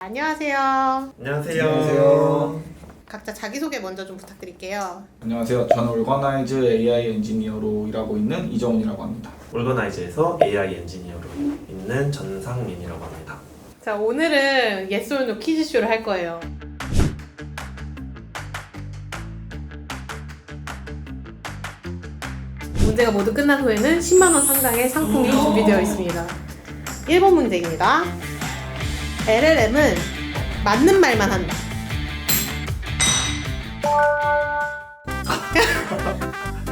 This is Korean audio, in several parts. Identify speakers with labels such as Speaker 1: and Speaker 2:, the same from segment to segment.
Speaker 1: 안녕하세요.
Speaker 2: 안녕하세요.
Speaker 3: 안녕하세요.
Speaker 1: 각자 자기소개 먼저 좀 부탁드릴게요.
Speaker 3: 안녕하세요. 저는 올거나이즈 AI 엔지니어로 일하고 있는 이정훈이라고 합니다.
Speaker 2: 올거나이즈에서 AI 엔지니어로 있는 전상민이라고 합니다.
Speaker 1: 자, 오늘은 yes or no 퀴즈쇼를 할 거예요. 문제가 모두 끝난 후에는 10만 원 상당의 상품이 준비되어 있습니다. 1번 문제입니다. LLM은 맞는 말만 한다.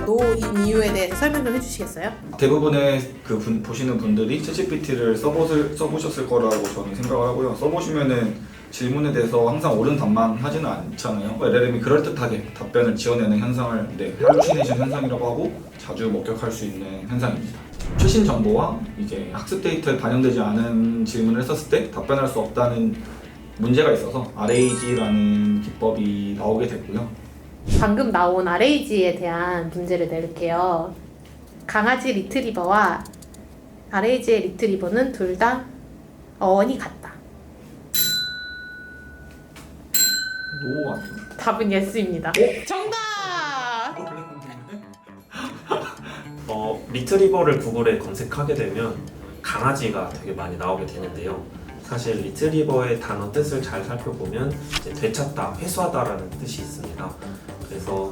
Speaker 1: 노인 이유에 대해서 설명 좀 해주시겠어요?
Speaker 3: 대부분의 보시는 분들이 챗GPT를 써보셨을 거라고 저는 생각을 하고요. 써보시면은 질문에 대해서 항상 옳은 답만 하지는 않잖아요. LLM이 그럴듯하게 답변을 지어내는 현상을 할루시네이션 현상이라고 하고 자주 목격할 수 있는 현상입니다. 최신 정보와 이제 학습 데이터에 반영되지 않은 질문을 했었을 때 답변할 수 없다는 문제가 있어서 RAG라는 기법이 나오게 됐고요.
Speaker 1: 방금 나온 RAG에 대한 문제를 낼게요. 강아지 리트리버와 RAG의 리트리버는 둘 다 어원이 같다.
Speaker 3: 노 아니에요?
Speaker 1: 답은 예스입니다. 정답!
Speaker 2: 리트리버를 구글에 검색하게 되면 강아지가 되게 많이 나오게 되는데요. 사실 리트리버의 단어 뜻을 잘 살펴보면 이제 되찾다, 회수하다라는 뜻이 있습니다. 그래서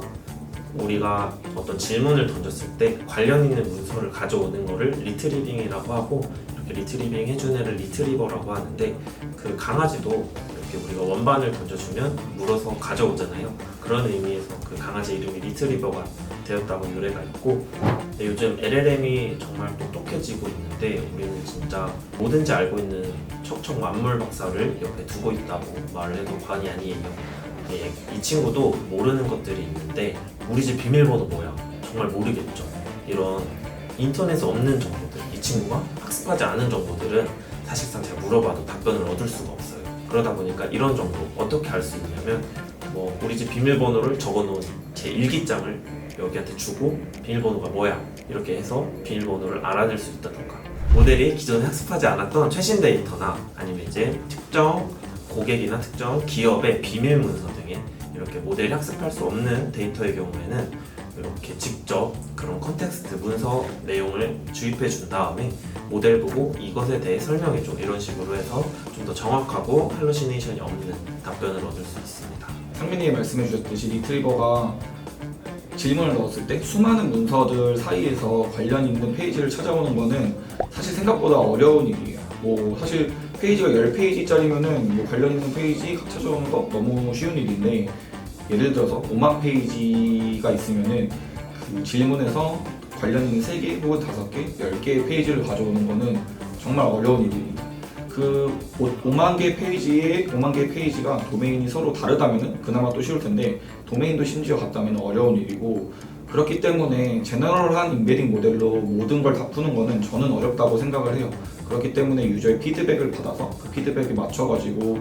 Speaker 2: 우리가 어떤 질문을 던졌을 때 관련 있는 문서를 가져오는 거를 리트리빙이라고 하고, 이렇게 리트리빙 해준 애를 리트리버라고 하는데, 그 강아지도 이렇게 우리가 원반을 던져주면 물어서 가져오잖아요. 그런 의미에서 그 강아지 이름이 리트리버가 되었다고 유래가 있고, 요즘 LLM이 정말 똑똑해지고 있는데 우리는 진짜 뭐든지 알고 있는 척척 만물 박사를 옆에 두고 있다고 말을 해도 과언이 아니에요. 이 친구도 모르는 것들이 있는데 우리 집 비밀번호 뭐야? 정말 모르겠죠. 이런 인터넷에 없는 정보들, 이 친구가 학습하지 않은 정보들은 사실상 제가 물어봐도 답변을 얻을 수가 없어요. 그러다 보니까 이런 정보 어떻게 알 수 있냐면, 우리 집 비밀번호를 적어놓은 제 일기장을 여기한테 주고 비밀번호가 뭐야? 이렇게 해서 비밀번호를 알아낼 수 있다던가, 모델이 기존에 학습하지 않았던 최신 데이터나 아니면 이제 특정 고객이나 특정 기업의 비밀 문서 등에 이렇게 모델이 학습할 수 없는 데이터의 경우에는 이렇게 직접 그런 컨텍스트 문서 내용을 주입해 준 다음에 모델 보고 이것에 대해 설명해 줘, 이런 식으로 해서 좀 더 정확하고 할루시네이션이 없는 답변을 얻을 수 있습니다.
Speaker 3: 상민님이 말씀해 주셨듯이 리트리버가 질문을 넣었을 때 수많은 문서들 사이에서 관련 있는 페이지를 찾아오는 거는 사실 생각보다 어려운 일이에요. 사실 페이지가 10페이지짜리면은 관련 있는 페이지 찾아오는 거 너무 쉬운 일인데, 예를 들어서 5만 페이지가 있으면은 그 질문에서 관련 있는 3개 혹은 5개, 10개의 페이지를 가져오는 거는 정말 어려운 일입니다. 그 5만 개 페이지가 도메인이 서로 다르다면은 그나마 또 쉬울 텐데, 도메인도 심지어 같다면 어려운 일이고, 그렇기 때문에 제너럴한 인베딩 모델로 모든 걸 다 푸는 거는 저는 어렵다고 생각을 해요. 그렇기 때문에 유저의 피드백을 받아서 그 피드백에 맞춰가지고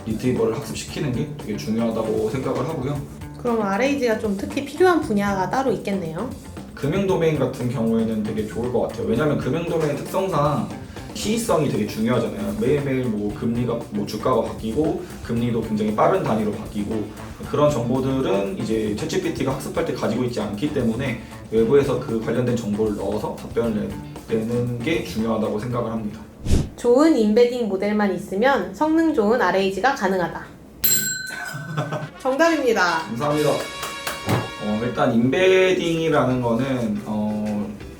Speaker 3: 리트리버를 학습시키는 게 되게 중요하다고 생각을 하고요.
Speaker 1: 그럼 RAG가 좀 특히 필요한 분야가 따로 있겠네요.
Speaker 3: 금융 도메인 같은 경우에는 되게 좋을 것 같아요. 왜냐하면 금융 도메인 특성상 시의성이 되게 중요하잖아요. 매일매일 금리가 주가가 바뀌고 금리도 굉장히 빠른 단위로 바뀌고, 그런 정보들은 이제 챗GPT가 학습할 때 가지고 있지 않기 때문에 외부에서 그 관련된 정보를 넣어서 답변을 내는 게 중요하다고 생각을 합니다.
Speaker 1: 좋은 인베딩 모델만 있으면 성능 좋은 RAG가 가능하다. 정답입니다.
Speaker 3: 감사합니다. 일단 인베딩이라는 거는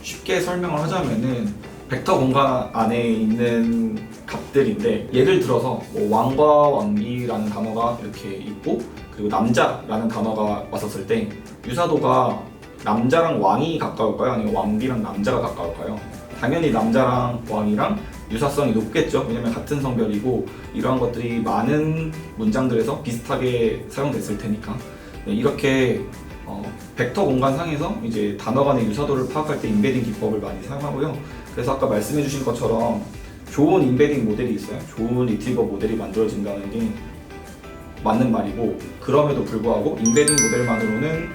Speaker 3: 쉽게 설명을 하자면은 벡터 공간 안에 있는 값들인데, 예를 들어서 왕과 왕비라는 단어가 이렇게 있고, 그리고 남자라는 단어가 왔었을 때 유사도가 남자랑 왕이 가까울까요? 아니면 왕비랑 남자가 가까울까요? 당연히 남자랑 왕이랑 유사성이 높겠죠. 왜냐면 같은 성별이고 이러한 것들이 많은 문장들에서 비슷하게 사용됐을 테니까. 이렇게 벡터 공간상에서 이제 단어 간의 유사도를 파악할 때 인베딩 기법을 많이 사용하고요. 그래서 아까 말씀해 주신 것처럼 좋은 인베딩 모델이 있어요. 좋은 리트리버 모델이 만들어진다는 게 맞는 말이고, 그럼에도 불구하고 인베딩 모델만으로는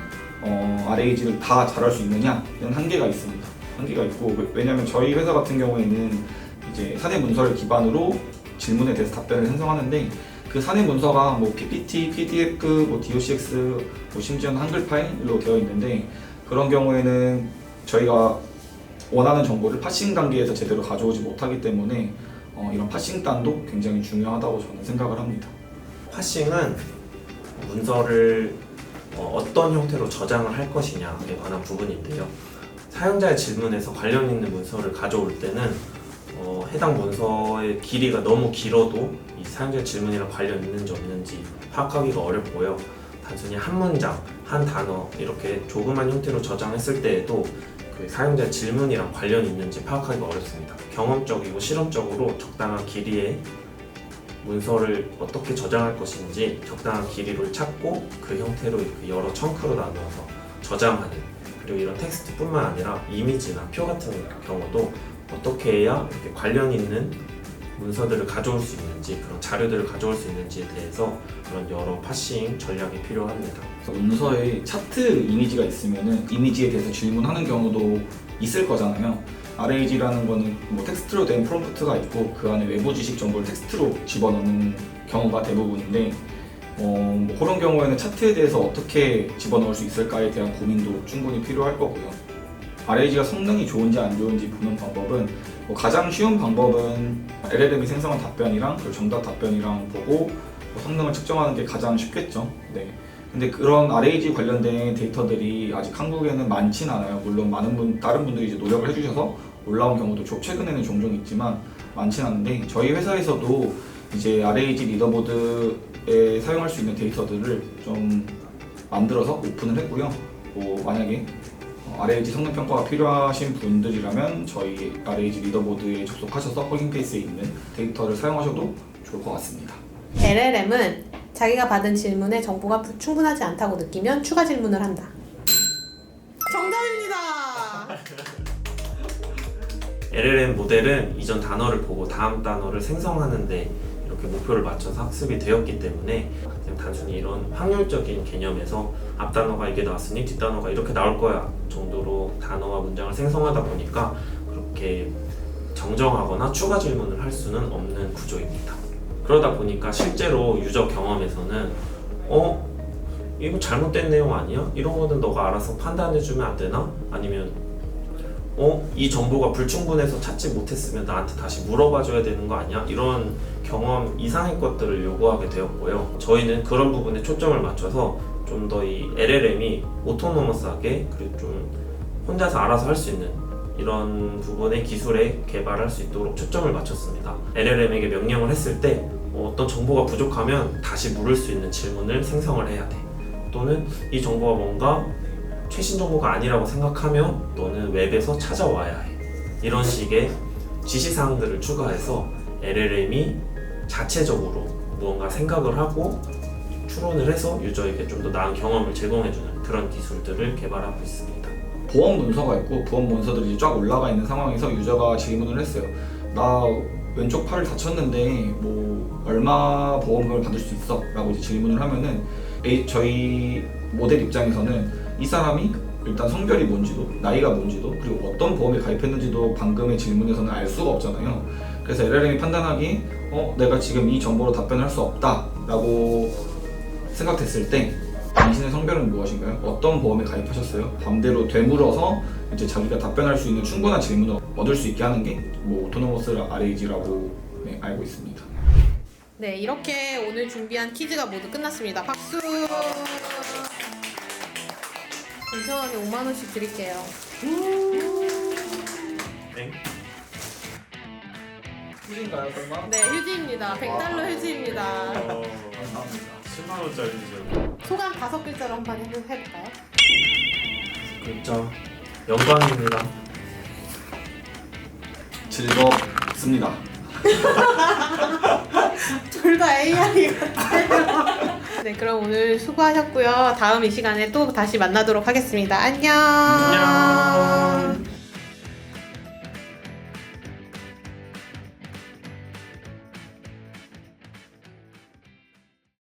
Speaker 3: RAG를 다 잘할 수 있느냐는 한계가 있습니다. 한계가 있고, 왜냐하면 저희 회사 같은 경우에는 이제 사내 문서를 기반으로 질문에 대해서 답변을 생성하는데 그 사내 문서가 뭐 PPT, PDF급, 뭐 DOCX, 뭐 심지어는 한글 파일로 되어 있는데 그런 경우에는 저희가 원하는 정보를 파싱 단계에서 제대로 가져오지 못하기 때문에 이런 파싱단도 굉장히 중요하다고 저는 생각을 합니다.
Speaker 2: 파싱은 문서를 어떤 형태로 저장을 할 것이냐에 관한 부분인데요. 사용자의 질문에서 관련 있는 문서를 가져올 때는 해당 문서의 길이가 너무 길어도 이 사용자의 질문이랑 관련 있는지 없는지 파악하기가 어렵고요. 단순히 한 문장, 한 단어 이렇게 조그만 형태로 저장했을 때에도 그 사용자의 질문이랑 관련이 있는지 파악하기가 어렵습니다. 경험적이고 실험적으로 적당한 길이의 문서를 어떻게 저장할 것인지 적당한 길이를 찾고 그 형태로 이렇게 여러 청크로 나누어서 저장하는, 그리고 이런 텍스트뿐만 아니라 이미지나 표 같은 경우도 어떻게 해야 이렇게 관련 있는 문서들을 가져올 수 있는지, 그런 자료들을 가져올 수 있는지에 대해서 그런 여러 파싱 전략이 필요합니다.
Speaker 3: 문서에 차트 이미지가 있으면은 이미지에 대해서 질문하는 경우도 있을 거잖아요. RAG라는 거는 뭐 텍스트로 된 프롬프트가 있고 그 안에 외부 지식 정보를 텍스트로 집어넣는 경우가 대부분인데 뭐 그런 경우에는 차트에 대해서 어떻게 집어넣을 수 있을까에 대한 고민도 충분히 필요할 거고요. RAG가 성능이 좋은지 안 좋은지 보는 방법은 가장 쉬운 방법은 LLM이 생성한 답변이랑 그리고 정답 답변이랑 보고 성능을 측정하는 게 가장 쉽겠죠. 네. 근데 그런 RAG 관련된 데이터들이 아직 한국에는 많진 않아요. 물론 다른 분들이 이제 노력을 해주셔서 올라온 경우도 최근에는 종종 있지만 많진 않은데 저희 회사에서도 이제 RAG 리더보드에 사용할 수 있는 데이터들을 좀 만들어서 오픈을 했고요. 만약에 RAG 성능 평가가 필요하신 분들이라면 저희 RAG 리더보드에 접속하셔서 허깅페이스에 있는 데이터를 사용하셔도 좋을 것 같습니다.
Speaker 1: LLM은 자기가 받은 질문에 정보가 충분하지 않다고 느끼면 추가 질문을 한다. 정답입니다.
Speaker 2: LLM 모델은 이전 단어를 보고 다음 단어를 생성하는데 이렇게 목표를 맞춰서 학습이 되었기 때문에 그냥 단순히 이런 확률적인 개념에서 앞 단어가 이게 나왔으니 뒷 단어가 이렇게 나올 거야 정도로 단어와 문장을 생성하다 보니까 그렇게 정정하거나 추가 질문을 할 수는 없는 구조입니다. 그러다 보니까 실제로 유저 경험에서는 이거 잘못된 내용 아니야? 이런 거는 너가 알아서 판단해주면 안 되나? 아니면 이 정보가 불충분해서 찾지 못했으면 나한테 다시 물어봐줘야 되는 거 아니야? 이런 경험 이상의 것들을 요구하게 되었고요. 저희는 그런 부분에 초점을 맞춰서 좀 더 이 LLM이 오토노머스하게 그리고 좀 혼자서 알아서 할 수 있는 이런 부분의 기술에 개발할 수 있도록 초점을 맞췄습니다. LLM에게 명령을 했을 때 어떤 정보가 부족하면 다시 물을 수 있는 질문을 생성을 해야 돼. 또는 이 정보가 뭔가 최신 정보가 아니라고 생각하면 너는 웹에서 찾아와야 해. 이런 식의 지시사항들을 추가해서 LLM이 자체적으로 무언가 생각을 하고 추론을 해서 유저에게 좀 더 나은 경험을 제공해주는 그런 기술들을 개발하고 있습니다.
Speaker 3: 보험 문서가 있고 보험 문서들이 쫙 올라가 있는 상황에서 유저가 질문을 했어요. 나 왼쪽 팔을 다쳤는데 얼마 보험금을 받을 수 있어? 라고 이제 질문을 하면은 저희 모델 입장에서는 이 사람이 일단 성별이 뭔지도 나이가 뭔지도 그리고 어떤 보험에 가입했는지도 방금의 질문에서는 알 수가 없잖아요. 그래서 LLM이 판단하기 내가 지금 이 정보로 답변할 수 없다 라고 생각됐을 때 당신의 성별은 무엇인가요? 어떤 보험에 가입하셨어요? 반대로 되물어서 이제 자기가 답변할 수 있는 충분한 질문을 얻을 수 있게 하는 게 오토노머스 RAG라고 알고 있습니다.
Speaker 1: 네, 이렇게 오늘 준비한 퀴즈가 모두 끝났습니다. 박수! 공평하게 5만원씩 드릴게요.
Speaker 2: 네?
Speaker 3: 휴지인가요 설마?
Speaker 1: 네, 휴지입니다. 100달러 휴지입니다.
Speaker 3: 감사합니다.
Speaker 2: 10만원짜리죠.
Speaker 1: 소감 5글자로 한번 해볼까요?
Speaker 2: 글자 영광입니다.
Speaker 3: 즐겁습니다.
Speaker 1: 둘 다 AI 같아요. 네, 그럼 오늘 수고하셨고요. 다음 이 시간에 또 다시 만나도록 하겠습니다. 안녕.
Speaker 2: 안녕.